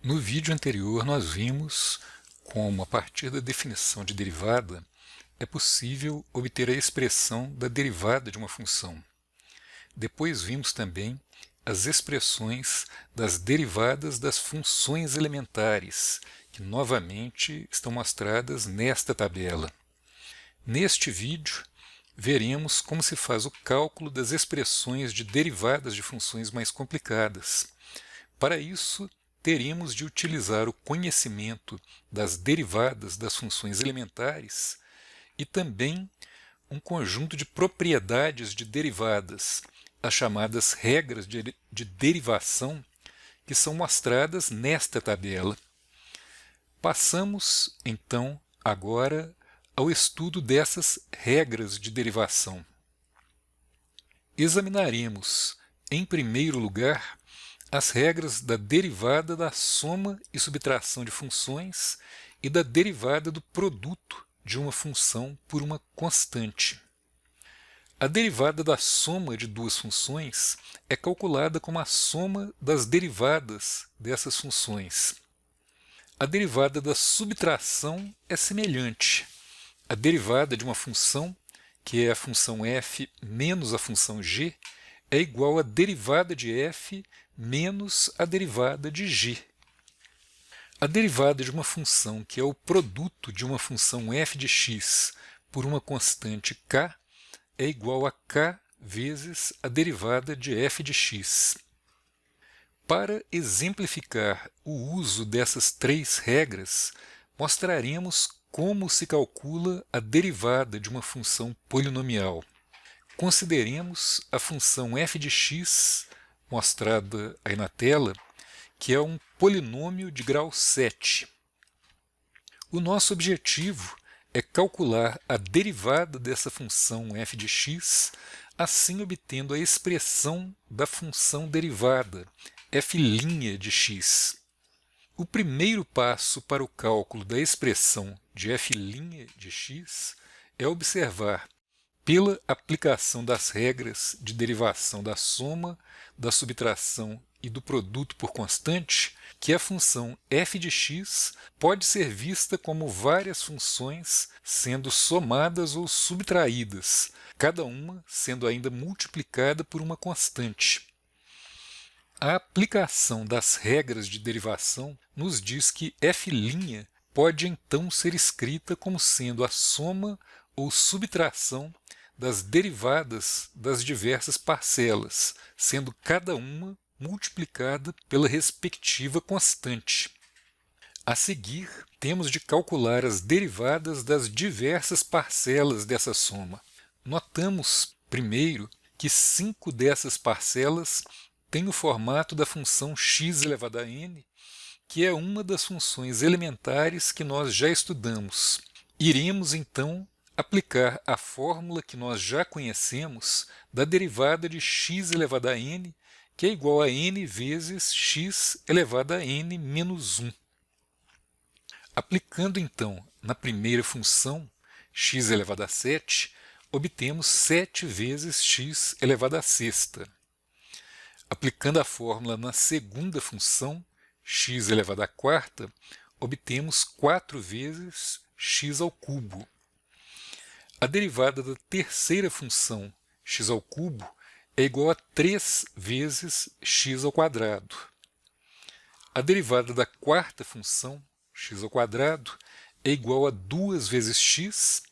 No vídeo anterior nós vimos como, a partir da definição de derivada, é possível obter a expressão da derivada de uma função. Depois vimos também as expressões das derivadas das funções elementares, que novamente estão mostradas nesta tabela. Neste vídeo, veremos como se faz o cálculo das expressões de derivadas de funções mais complicadas. Para isso, teríamos de utilizar o conhecimento das derivadas das funções elementares e também um conjunto de propriedades de derivadas, as chamadas regras de derivação, que são mostradas nesta tabela. Passamos, então, agora ao estudo dessas regras de derivação. Examinaremos, em primeiro lugar, as regras da derivada da soma e subtração de funções e da derivada do produto de uma função por uma constante. A derivada da soma de duas funções é calculada como a soma das derivadas dessas funções. A derivada da subtração é semelhante. A derivada de uma função, que é a função f menos a função g, é igual à derivada de f menos a derivada de g. A derivada de uma função, que é o produto de uma função f de x por uma constante k, é igual a k vezes a derivada de f de x. Para exemplificar o uso dessas três regras, mostraremos como se calcula a derivada de uma função polinomial. Consideremos a função f de x, mostrada aí na tela, que é um polinômio de grau 7. O nosso objetivo é calcular a derivada dessa função f de x, assim obtendo a expressão da função derivada, f' de x. O primeiro passo para o cálculo da expressão de f' de x é observar, pela aplicação das regras de derivação da soma, da subtração e do produto por constante, que a função f de x pode ser vista como várias funções sendo somadas ou subtraídas, cada uma sendo ainda multiplicada por uma constante. A aplicação das regras de derivação nos diz que f' pode então ser escrita como sendo a soma ou subtração das derivadas das diversas parcelas, sendo cada uma multiplicada pela respectiva constante. A seguir, temos de calcular as derivadas das diversas parcelas dessa soma. Notamos, primeiro, que 5 dessas parcelas têm o formato da função x elevado a n, que é uma das funções elementares que nós já estudamos. Iremos, então, aplicar a fórmula que nós já conhecemos da derivada de x elevado a n, que é igual a n vezes x elevado a n menos 1. Aplicando, então, na primeira função, x elevado a 7, obtemos 7 vezes x elevado a sexta. Aplicando a fórmula na segunda função, x elevado à quarta, obtemos 4 vezes x ao cubo. A derivada da terceira função, x ao cubo, é igual a 3 vezes x ao quadrado. A derivada da quarta função, x ao quadrado, é igual a 2 vezes x,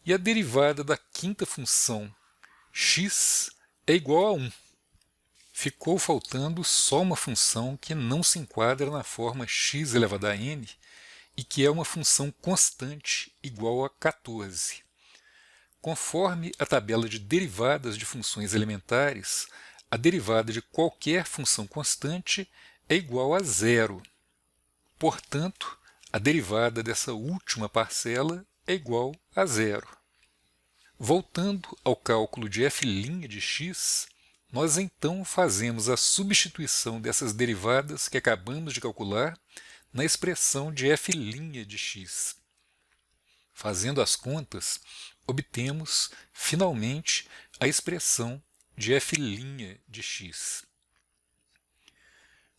e a derivada da quinta função, x, é igual a 1. Ficou faltando só uma função que não se enquadra na forma x elevado a n e que é uma função constante igual a 14. Conforme a tabela de derivadas de funções elementares, a derivada de qualquer função constante é igual a zero. Portanto, a derivada dessa última parcela é igual a zero. Voltando ao cálculo de f' de x, nós então fazemos a substituição dessas derivadas que acabamos de calcular na expressão de f' de x. Fazendo as contas, obtemos, finalmente, a expressão de f' de x.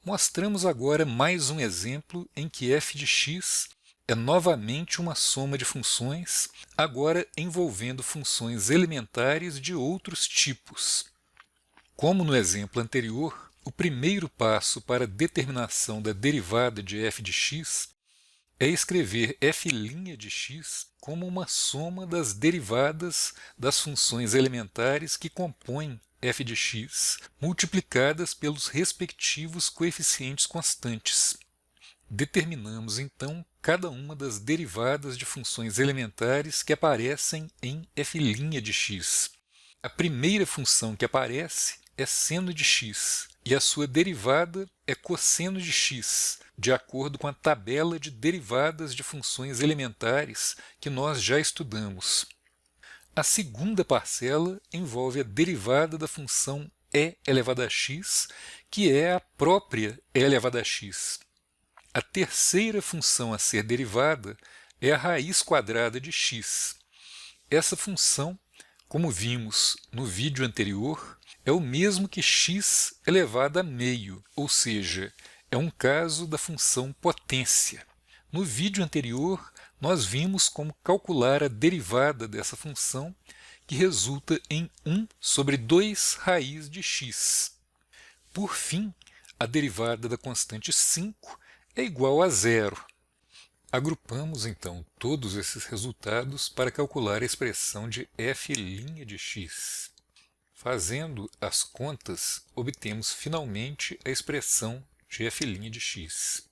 Mostramos agora mais um exemplo em que f de x é novamente uma soma de funções, agora envolvendo funções elementares de outros tipos. Como no exemplo anterior, o primeiro passo para a determinação da derivada de f de x é escrever f' de x como uma soma das derivadas das funções elementares que compõem f de x, multiplicadas pelos respectivos coeficientes constantes. Determinamos, então, cada uma das derivadas de funções elementares que aparecem em f' de x. A primeira função que aparece é seno de x, e a sua derivada é cosseno de x, de acordo com a tabela de derivadas de funções elementares que nós já estudamos. A segunda parcela envolve a derivada da função e elevado a x, que é a própria e elevado a x. A terceira função a ser derivada é a raiz quadrada de x. Essa função, como vimos no vídeo anterior, é o mesmo que x elevado a meio, ou seja, é um caso da função potência. No vídeo anterior, nós vimos como calcular a derivada dessa função, que resulta em 1 sobre 2 raiz de x. Por fim, a derivada da constante 5 é igual a zero. Agrupamos, então, todos esses resultados para calcular a expressão de f' de x. Fazendo as contas, obtemos finalmente a expressão de f' de x.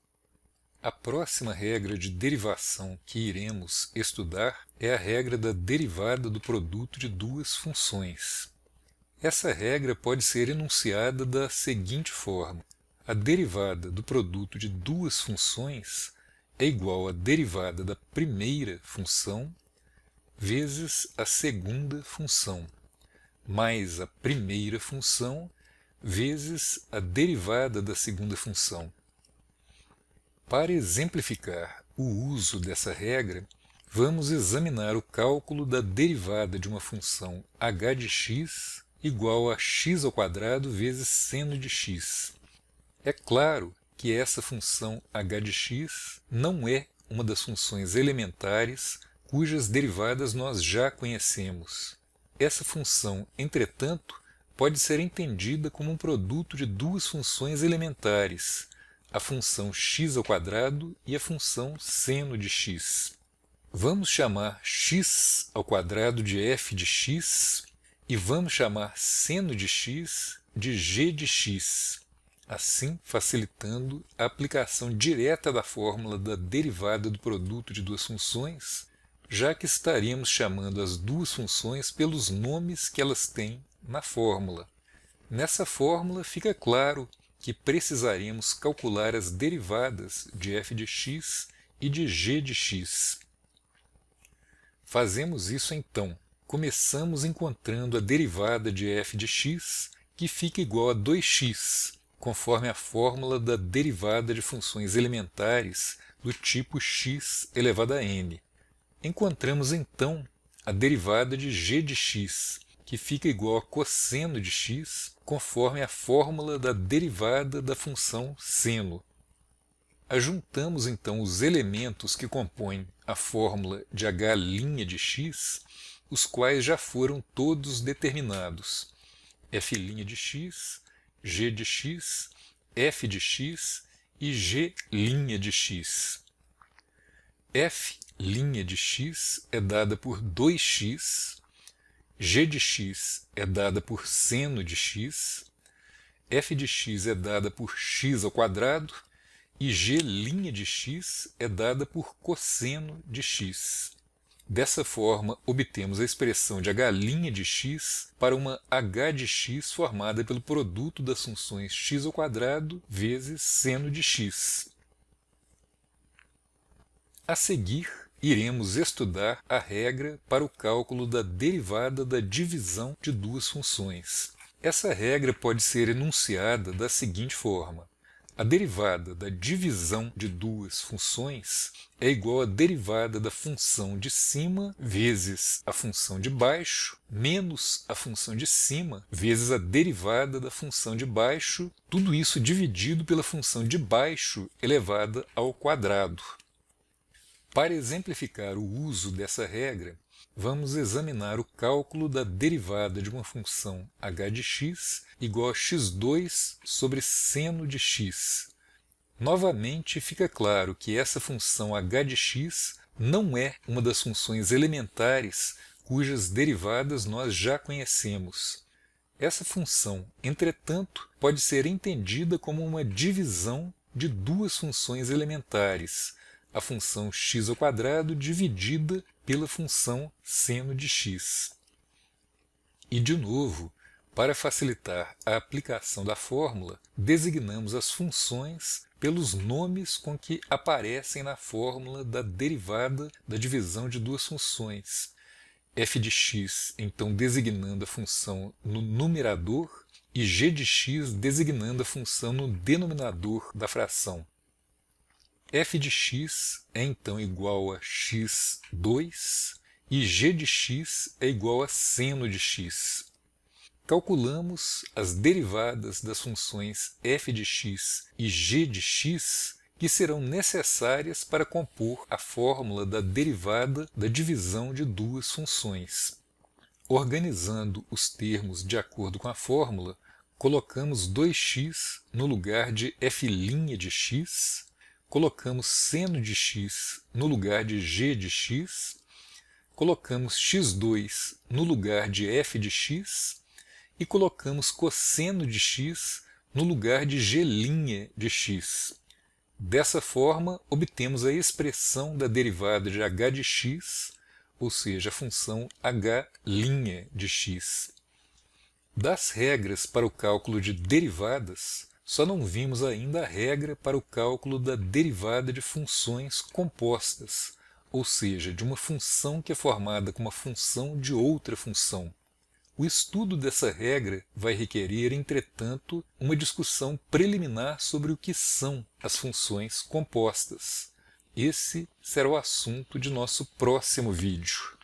A próxima regra de derivação que iremos estudar é a regra da derivada do produto de duas funções. Essa regra pode ser enunciada da seguinte forma: a derivada do produto de duas funções é igual à derivada da primeira função vezes a segunda função, mais a primeira função vezes a derivada da segunda função. Para exemplificar o uso dessa regra, vamos examinar o cálculo da derivada de uma função h de x igual a x² vezes seno de x. É claro que essa função h de x não é uma das funções elementares cujas derivadas nós já conhecemos. Essa função, entretanto, pode ser entendida como um produto de duas funções elementares, a função x² e a função seno de x. Vamos chamar x² de f de x e vamos chamar seno de x de g de x, assim facilitando a aplicação direta da fórmula da derivada do produto de duas funções, já que estaríamos chamando as duas funções pelos nomes que elas têm na fórmula. Nessa fórmula fica claro que precisaremos calcular as derivadas de f de x e de g de x. Fazemos isso então. Começamos encontrando a derivada de f de x, que fica igual a 2x, conforme a fórmula da derivada de funções elementares do tipo x elevado a n. Encontramos então a derivada de g de x, que fica igual a cosseno de x, conforme a fórmula da derivada da função seno. Ajuntamos então os elementos que compõem a fórmula de h' de x, os quais já foram todos determinados: f' de x, g de x, f de x e g' de x. f' de x é dada por 2x, g de x é dada por seno de x, f de x é dada por x² e g' de x é dada por cosseno de x. Dessa forma, obtemos a expressão de h' de x para uma h de x formada pelo produto das funções x² vezes seno de x. A seguir, iremos estudar a regra para o cálculo da derivada da divisão de duas funções. Essa regra pode ser enunciada da seguinte forma: A derivada da divisão de duas funções é igual à derivada da função de cima vezes a função de baixo, menos a função de cima vezes a derivada da função de baixo, tudo isso dividido pela função de baixo elevada ao quadrado. Para exemplificar o uso dessa regra, vamos examinar o cálculo da derivada de uma função h de x igual a x2 sobre seno de x. Novamente, fica claro que essa função h de x não é uma das funções elementares cujas derivadas nós já conhecemos. Essa função, entretanto, pode ser entendida como uma divisão de duas funções elementares, a função x² dividida pela função seno de x. E, de novo, para facilitar a aplicação da fórmula, designamos as funções pelos nomes com que aparecem na fórmula da derivada da divisão de duas funções. f de x, então, designando a função no numerador, e g de x designando a função no denominador da fração. f de x é então igual a x2 e g de x é igual a seno de x. Calculamos as derivadas das funções f de x e g de x que serão necessárias para compor a fórmula da derivada da divisão de duas funções. Organizando os termos de acordo com a fórmula, colocamos 2x no lugar de f' de x, colocamos seno de x no lugar de g de x, colocamos x2 no lugar de f de x e colocamos cosseno de x no lugar de g' de x. Dessa forma, obtemos a expressão da derivada de h de x, ou seja, a função h' de x. Das regras para o cálculo de derivadas, só não vimos ainda a regra para o cálculo da derivada de funções compostas, ou seja, de uma função que é formada com uma função de outra função. O estudo dessa regra vai requerer, entretanto, uma discussão preliminar sobre o que são as funções compostas. Esse será o assunto de nosso próximo vídeo.